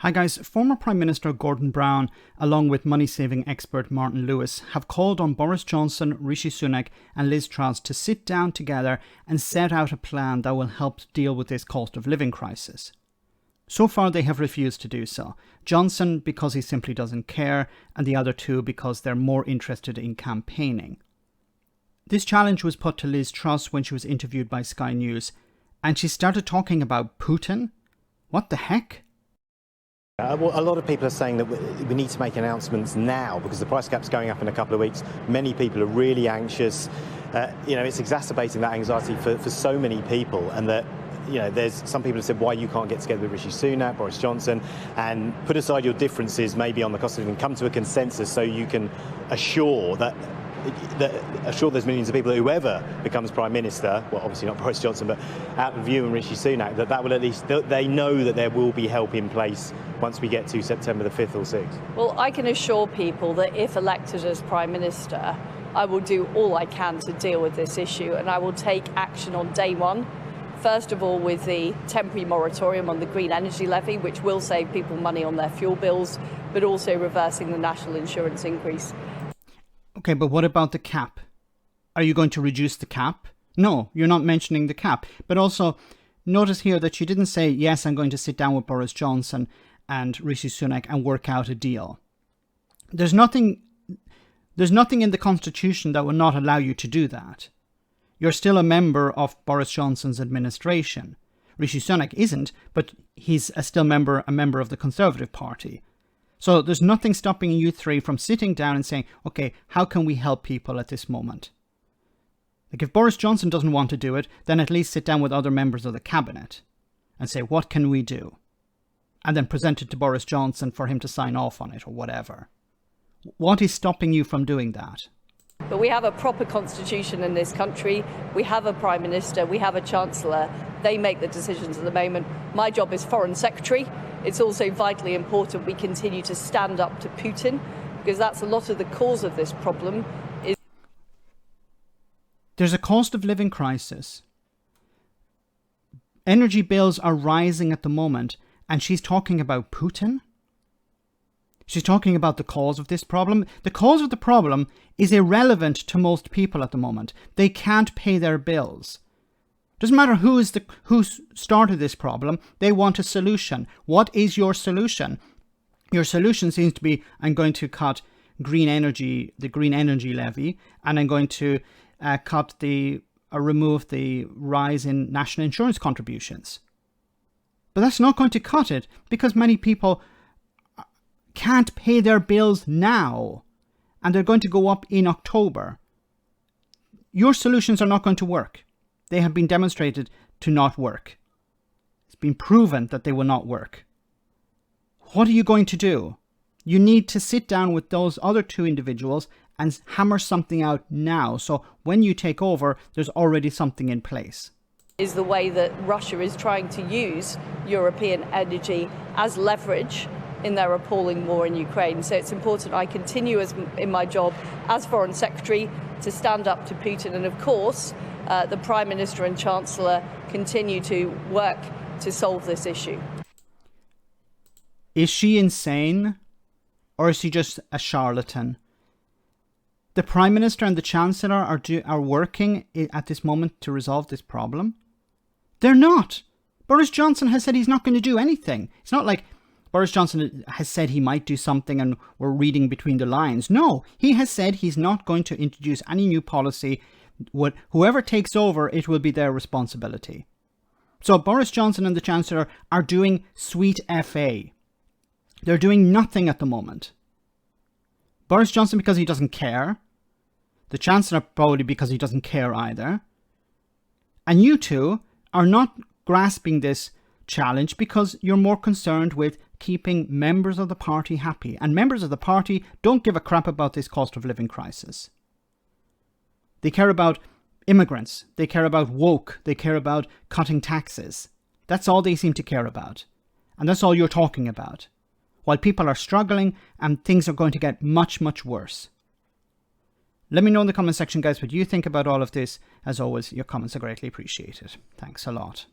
Hi guys, former Prime Minister Gordon Brown, along with money-saving expert Martin Lewis, have called on Boris Johnson, Rishi Sunak and Liz Truss to sit down together and set out a plan that will help deal with this cost of living crisis. So far they have refused to do so. Johnson because he simply doesn't care, and the other two because they're more interested in campaigning. This challenge was put to Liz Truss when she was interviewed by Sky News, and she started talking about Putin? What the heck? A lot of people are saying that we need to make announcements now because the price cap's going up in a couple of weeks. Many people are really anxious. It's exacerbating that anxiety for so many people, and that there's some people have said why you can't get together with Rishi Sunak, Boris Johnson, and put aside your differences maybe on the cost of living, come to a consensus so you can assure there's millions of people that whoever becomes Prime Minister, well obviously not Boris Johnson, but out of you and Rishi Sunak, that will at least, they know that there will be help in place once we get to September the 5th or 6th. Well, I can assure people that if elected as Prime Minister, I will do all I can to deal with this issue, and I will take action on day one. First of all, with the temporary moratorium on the green energy levy, which will save people money on their fuel bills, but also reversing the national insurance increase. Okay, but what about the cap? Are you going to reduce the cap? No, you're not mentioning the cap. But also, notice here that she didn't say, yes, I'm going to sit down with Boris Johnson and Rishi Sunak and work out a deal. There's nothing in the Constitution that will not allow you to do that. You're still a member of Boris Johnson's administration. Rishi Sunak isn't, but he's still a member of the Conservative Party. So there's nothing stopping you three from sitting down and saying, okay, how can we help people at this moment? Like if Boris Johnson doesn't want to do it, then at least sit down with other members of the cabinet and say, what can we do? And then present it to Boris Johnson for him to sign off on it or whatever. What is stopping you from doing that? But we have a proper constitution in this country. We have a Prime Minister. We have a Chancellor. They make the decisions at the moment. My job is Foreign Secretary. It's also vitally important we continue to stand up to Putin, because that's a lot of the cause of this problem. There's a cost of living crisis. Energy bills are rising at the moment, and she's talking about Putin? She's talking about the cause of this problem. The cause of the problem is irrelevant to most people at the moment. They can't pay their bills. Doesn't matter who started this problem. They want a solution. What is your solution? Your solution seems to be, I'm going to cut the green energy levy, and I'm going to remove the rise in national insurance contributions. But that's not going to cut it, because many people can't pay their bills now, and they're going to go up in October. Your solutions are not going to work. They have been demonstrated to not work. It's been proven that they will not work. What are you going to do? You need to sit down with those other two individuals and hammer something out now, so when you take over, there's already something in place. Is the way that Russia is trying to use European energy as leverage in their appalling war in Ukraine. So it's important I continue in my job as Foreign Secretary to stand up to Putin, and of course the Prime Minister and Chancellor continue to work to solve this issue. Is she insane, or is she just a charlatan? The Prime Minister and the Chancellor are working at this moment to resolve this problem? They're not. Boris Johnson has said he's not going to do anything. It's not like Boris Johnson has said he might do something and we're reading between the lines. No, he has said he's not going to introduce any new policy. Whoever takes over, it will be their responsibility. So Boris Johnson and the Chancellor are doing sweet FA. They're doing nothing at the moment. Boris Johnson because he doesn't care. The Chancellor probably because he doesn't care either. And you two are not grasping this challenge because you're more concerned with keeping members of the party happy. And members of the party don't give a crap about this cost of living crisis. They care about immigrants. They care about woke. They care about cutting taxes. That's all they seem to care about. And that's all you're talking about. While people are struggling and things are going to get much, much worse. Let me know in the comment section, guys, what you think about all of this. As always, your comments are greatly appreciated. Thanks a lot.